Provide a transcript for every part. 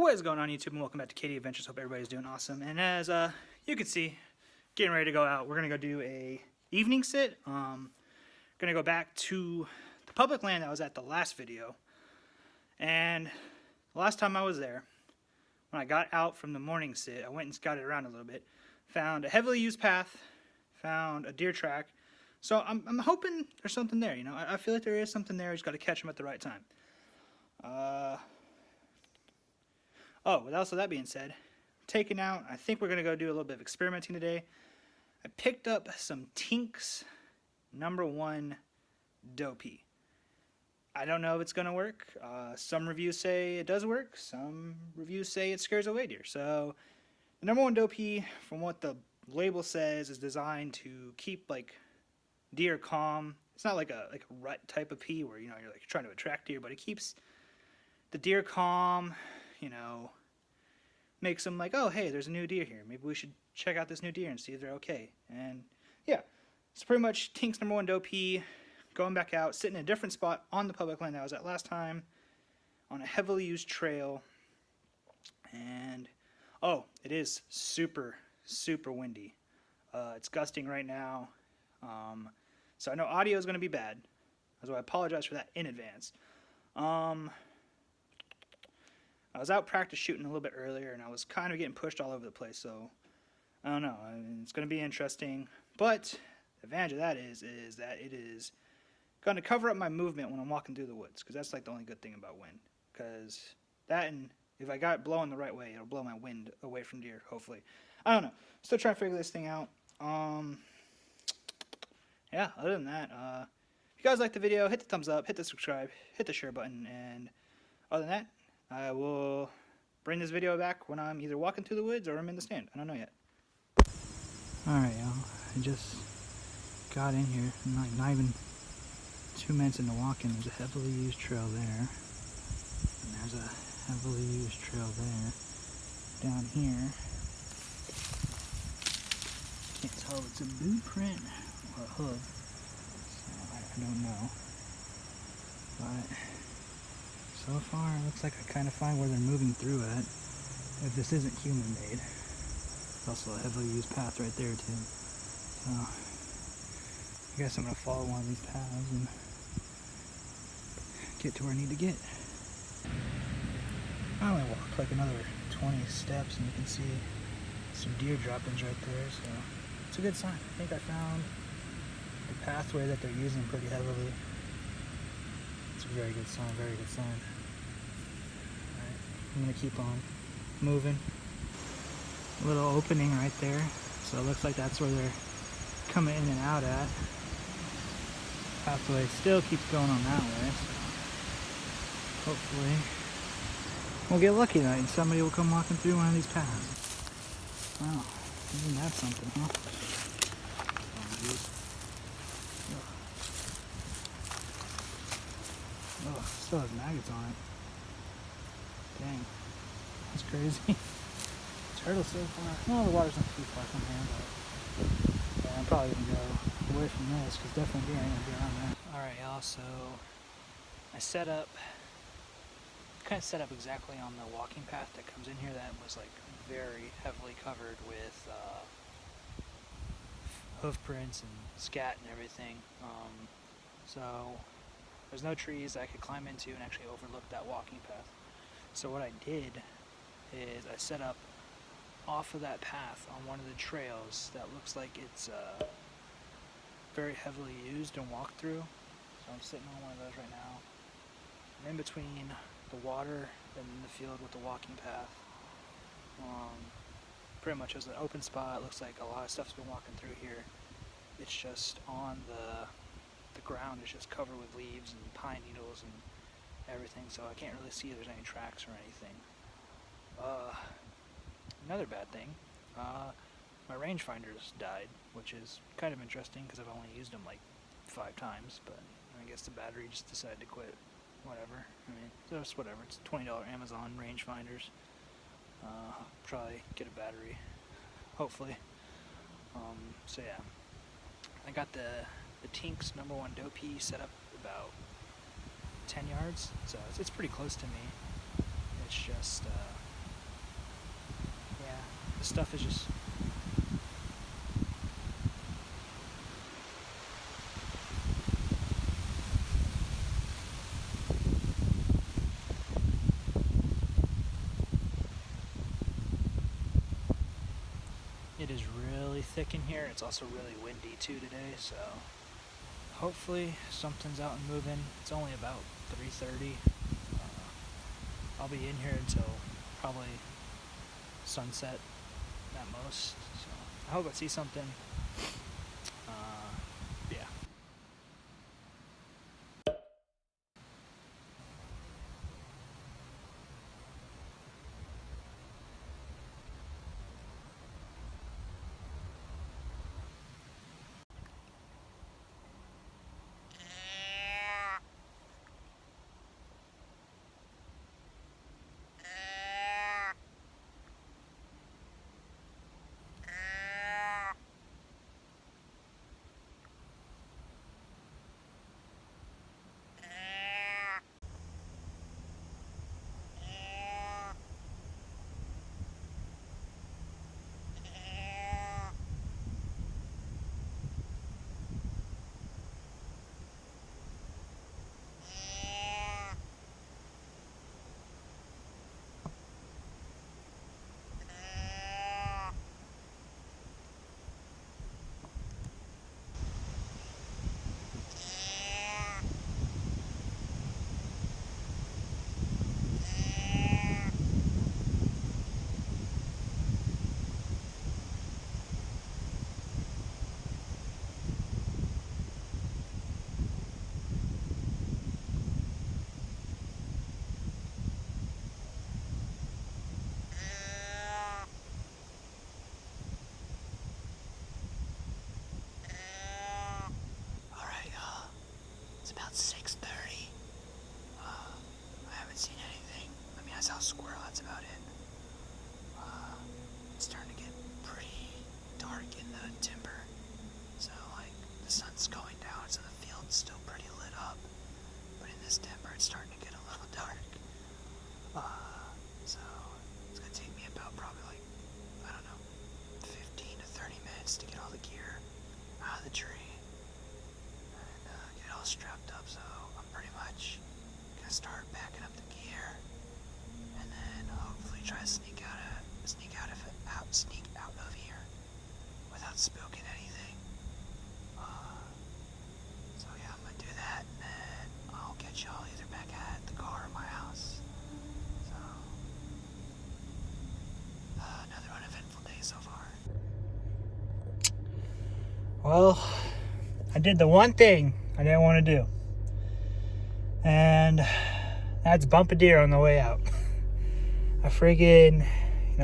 What is going on YouTube, and welcome back to KD Adventures. Hope everybody's doing awesome. And as you can see, getting ready to go out. We're gonna go do a evening sit. Gonna go back to the public land that was at the last video. And the last time I was there, when I got out from the morning sit, I went and scouted around a little bit, found a heavily used path, found a deer track. So I'm hoping there's something there. You know, I feel like there is something there. You just got to catch them at the right time. Oh, with also that being said, taking out, I think we're going to go do a little bit of experimenting today. I picked up some Tinks #1 Dopey. I don't know if it's going to work. Some reviews say it does work. Some reviews say it scares away deer. So the #1 Dopey, from what the label says, is designed to keep like deer calm. It's not like a rut type of pee where, you know, you're like trying to attract deer, but it keeps the deer calm, you know, makes them like, oh, hey, there's a new deer here. Maybe we should check out this new deer and see if they're okay. And yeah, it's pretty much Tinks #1 Dopey, going back out, sitting in a different spot on the public land that I was at last time, on a heavily used trail. And oh, it is super, super windy. It's gusting right now. So I know audio is going to be bad, so I apologize for that in advance. I was out practice shooting a little bit earlier, and I was kind of getting pushed all over the place, so I don't know. I mean, it's going to be interesting, but the advantage of that is that it is going to cover up my movement when I'm walking through the woods, because that's like the only good thing about wind. Because that, and if I got it blowing the right way, it'll blow my wind away from deer, hopefully. I don't know. Still trying to figure this thing out. Yeah, other than that, if you guys like the video, hit the thumbs up, hit the subscribe, hit the share button, and other than that, I will bring this video back when I'm either walking through the woods or I'm in the stand. I don't know yet. Alright, y'all. I just got in here. I'm not even 2 minutes into walking. There's a heavily used trail there. And there's a heavily used trail there. Down here. Can't tell if it's a blueprint or a hoof. So I don't know. But so far, it looks like I kind of find where they're moving through at. If this isn't human-made. There's also a heavily used path right there, too. So, I guess I'm going to follow one of these paths and get to where I need to get. I only walked like another 20 steps, and you can see some deer droppings right there, so it's a good sign. I think I found the pathway that they're using pretty heavily. It's a very good sign, very good sign. Alright, I'm going to keep on moving. A little opening right there, so it looks like that's where they're coming in and out at. Pathway still keeps going on that way, so hopefully we'll get lucky tonight and somebody will come walking through one of these paths. Wow, isn't that something, huh? Oh, still has maggots on it. Dang. That's crazy. Turtle so far. No, the water's not too far from here, but yeah, I'm probably going to go away from this because definitely deer ain't going to be around there. Alright, y'all, so I kind of set up exactly on the walking path that comes in here that was like very heavily covered with hoof prints and scat and everything. So there's no trees I could climb into and actually overlook that walking path. So what I did is I set up off of that path on one of the trails that looks like it's very heavily used and walked through. So I'm sitting on one of those right now. I'm in between the water and the field with the walking path. Pretty much as an open spot. It looks like a lot of stuff's been walking through here. It's just on the ground is just covered with leaves and pine needles and everything, so I can't really see if there's any tracks or anything. Another bad thing, my rangefinders died, which is kind of interesting because I've only used them like 5 times, but I guess the battery just decided to quit. Whatever. I mean, just whatever. It's $20 Amazon rangefinders. Probably get a battery, hopefully. So yeah, I got the Tinks #1 Dopey set up about 10 yards, so it's pretty close to me. It's just This stuff is just... It is really thick in here. It's also really windy too today, so hopefully something's out and moving. It's only about 3:30. I'll be in here until probably sunset at most, so I hope I see something. Yeah. About 6:30. I haven't seen anything. I mean, I saw a squirrel, that's about it. It's starting to get pretty dark in the timber. So, like, the sun's going down, so the field's still pretty lit up. But in this timber, it's starting to get a little dark. So, it's gonna take me about probably, like, I don't know, 15 to 30 minutes to get all the gear out of the tree. Get all strapped up, so I'm pretty much gonna start packing up the gear, and then hopefully try to sneak out of here without spooking anything. So yeah, I'm gonna do that, and then I'll catch y'all either back at the car or my house. So another uneventful day so far. Well, I did the one thing I didn't want to do, and that's bump a deer on the way out. I friggin',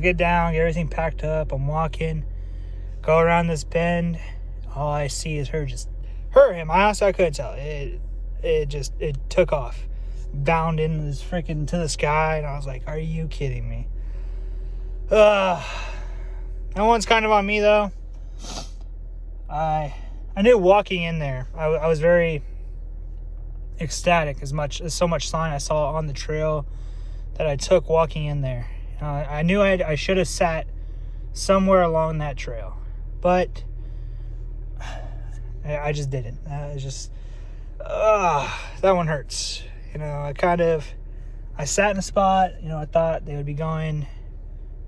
get down, get everything packed up. I'm walking, go around this bend. All I see is him. Honestly, I couldn't tell. It took off, bounding this freaking to the sky, and I was like, "Are you kidding me?" That one's kind of on me though. I knew walking in there, I was very ecstatic as so much sign I saw on the trail that I took walking in there. I knew I should have sat somewhere along that trail, but I just didn't. It's just, that one hurts. I sat in a spot, I thought they would be coming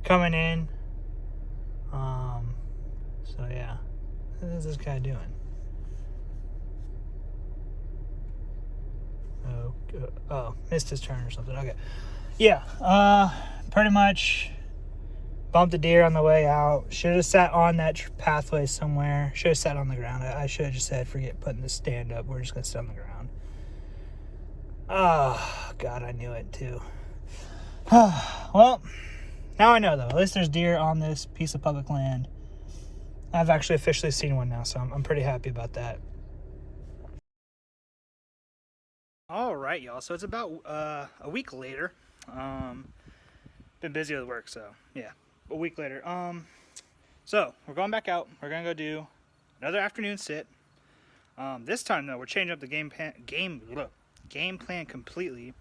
in. So yeah, what is this guy doing? Oh, missed his turn or something. Okay. Yeah, pretty much bumped a deer on the way out. Should have sat on that pathway somewhere. Should have sat on the ground. I should have just said, forget putting the stand up. We're just going to sit on the ground. Oh, God, I knew it too. Well, now I know though. At least there's deer on this piece of public land. I've actually officially seen one now, so I'm pretty happy about that. All right, y'all. So it's about a week later. Been busy with work, so yeah, a week later. So we're going back out. We're gonna go do another afternoon sit. This time though, we're changing up the game plan completely.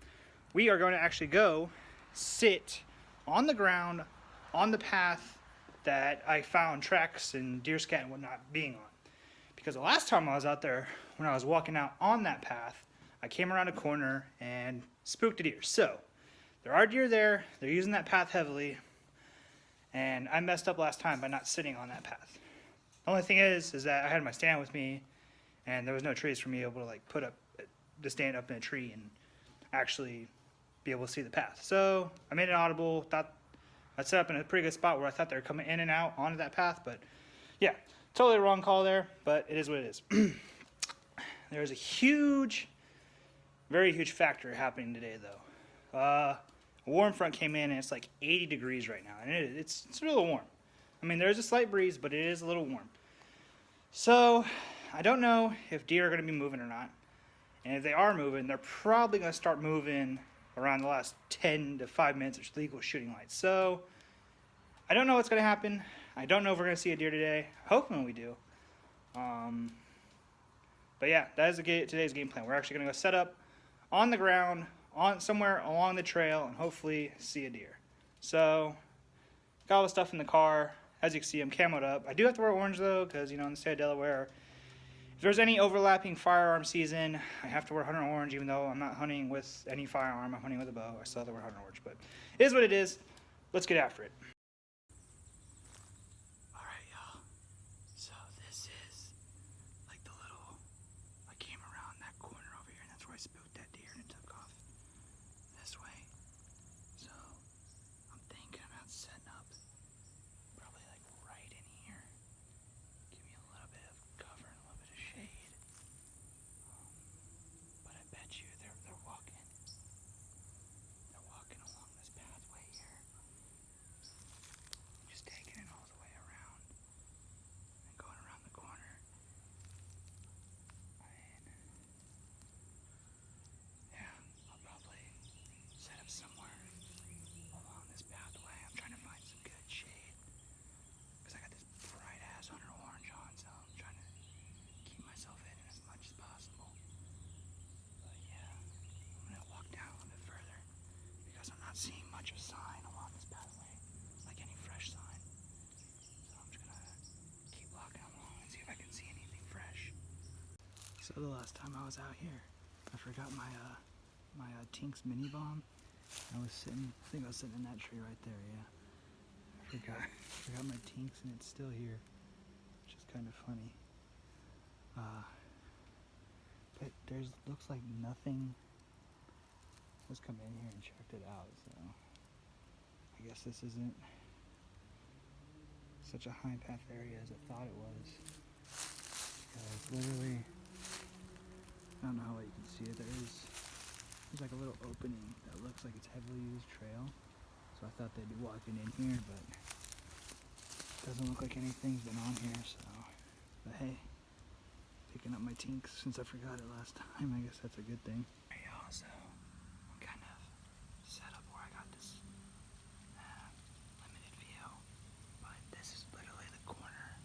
We are going to actually go sit on the ground, on the path, that I found tracks and deer scat and whatnot being on. Because the last time I was out there, when I was walking out on that path, I came around a corner and spooked a deer. So there are deer there, they're using that path heavily, and I messed up last time by not sitting on that path. The only thing is that I had my stand with me, and there was no trees for me able to like put up the stand up in a tree and actually be able to see the path. So I made it audible, thought I set up in a pretty good spot where I thought they were coming in and out onto that path, but yeah, totally wrong call there, but it is what it is. There's a huge, very huge factor happening today though. A warm front came in and it's like 80 degrees right now, and it's a little warm. I mean, there's a slight breeze, but it is a little warm. So I don't know if deer are going to be moving or not. And if they are moving, they're probably going to start moving around the last 10 to 5 minutes of legal shooting lights. So I don't know what's going to happen. I don't know if we're going to see a deer today. Hoping we do. But yeah, that is today's game plan. We're actually going to go set up on the ground, on somewhere along the trail, and hopefully see a deer. So got all the stuff in the car. As you can see, I'm camoed up. I do have to wear orange though, because in the state of Delaware, if there's any overlapping firearm season, I have to wear hunter orange, even though I'm not hunting with any firearm. I'm hunting with a bow. I still have to wear hunter orange, but it is what it is. Let's get after it. All right, y'all. So this is like the little, I came around that corner over here, and that's where I spooked that deer, and it took off this way. So I'm thinking about setting up probably like right in here. Give me a little bit of cover and a little bit of shade. But I bet you they're walking. They're walking along this pathway here. Just taking it all the way around and going around the corner. And yeah, I'll probably set up somewhere along this pathway. I'm trying to find some good shade because I got this bright ass hunter orange on, so I'm trying to keep myself hidden as much as possible. But yeah, I'm gonna walk down a little bit further because I'm not seeing much of a sign along this pathway, like any fresh sign. So I'm just gonna keep walking along and see if I can see anything fresh. So the last time I was out here, I forgot my Tinks mini bomb. I think I was sitting in that tree right there. Yeah, I forgot my Tinks, and it's still here, which is kind of funny. But looks like nothing has come in here and checked it out, so I guess this isn't such a high path area as I thought it was. Because literally, I don't know how well you can see it, there's like a little opening that looks like it's heavily used trail, so I thought they'd be walking in here, but it doesn't look like anything's been on here, so, but hey, picking up my Tinks since I forgot it last time, I guess that's a good thing. Hey y'all, so I'm kind of set up where I got this limited view, but this is literally the corner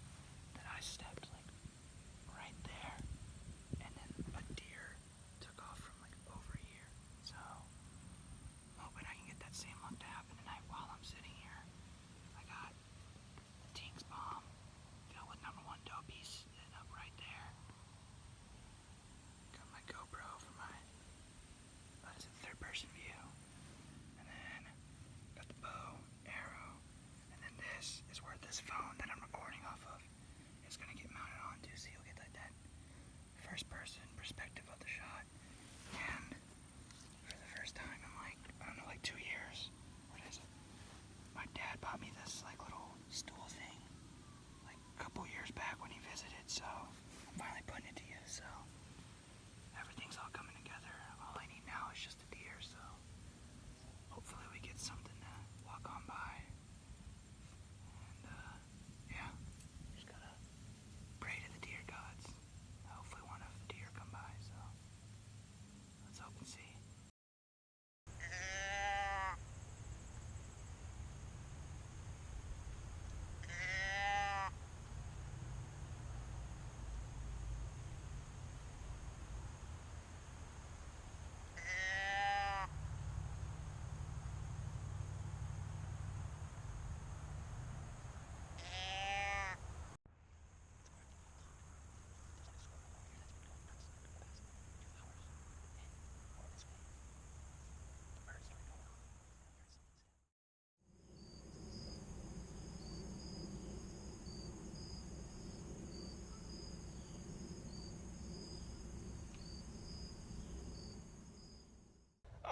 that I stepped like right there, and then a deer took off from like over here. So I'm hoping I can get that same look to happen tonight while I'm sitting here. I got the Tinks bomb filled with #1 dopies sitting up right there. Got my GoPro for my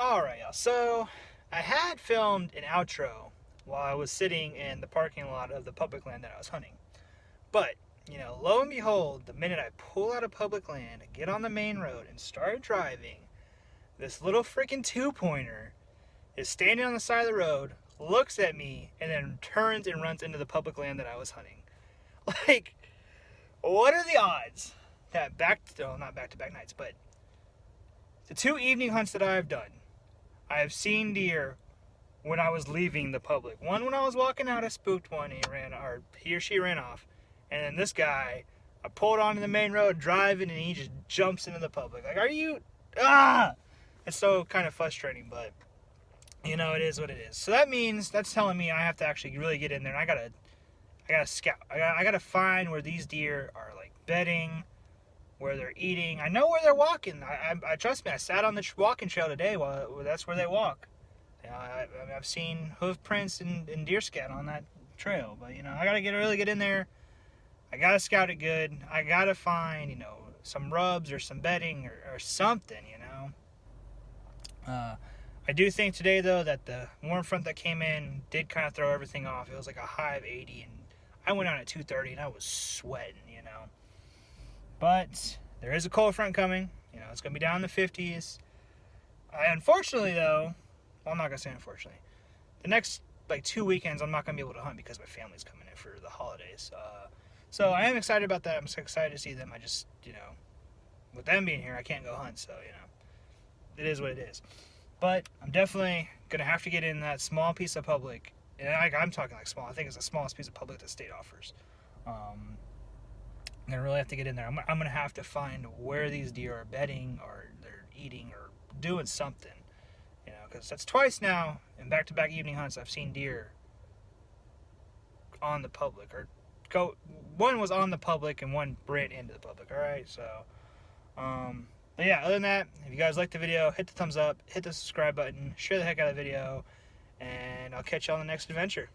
Alright, y'all. So, I had filmed an outro while I was sitting in the parking lot of the public land that I was hunting. But, you know, lo and behold, the minute I pull out of public land and get on the main road and start driving, this little freaking two-pointer is standing on the side of the road, looks at me, and then turns and runs into the public land that I was hunting. Like, what are the odds that not back-to-back nights, but the 2 evening hunts that I've done, I have seen deer when I was leaving the public. One when I was walking out, I spooked one, he or she ran off. And then this guy, I pulled onto the main road driving, and he just jumps into the public. Like, are you... It's so kind of frustrating, but, you know, it is what it is. So that's telling me I have to actually really get in there, and I gotta scout. I gotta find where these deer are, like, bedding, where they're eating. I know where they're walking. I trust me, I sat on the walking trail today. That's where they walk. You know, I've seen hoof prints and deer scat on that trail. But, you know, I gotta really get in there. I gotta scout it good. I gotta find, you know, some rubs or some bedding or something, you know. I do think today, though, that the warm front that came in did kind of throw everything off. It was like a high of 80, and I went out at 2:30, and I was sweating, you know. But there is a cold front coming. You know, it's going to be down in the 50s. Unfortunately, though, well, I'm not going to say unfortunately. The next, like, 2 weekends, I'm not going to be able to hunt because my family's coming in for the holidays. So I am excited about that. I'm so excited to see them. I just, you know, with them being here, I can't go hunt. So, you know, it is what it is. But I'm definitely going to have to get in that small piece of public. And I'm talking like small. I think it's the smallest piece of public the state offers. I'm going to really have to get in there. I'm going to have to find where these deer are bedding or they're eating or doing something. You know, because that's twice now in back-to-back evening hunts I've seen deer on the public. One was on the public and one ran into the public. Alright, so... but yeah, other than that, if you guys liked the video, hit the thumbs up, hit the subscribe button, share the heck out of the video, and I'll catch you on the next adventure.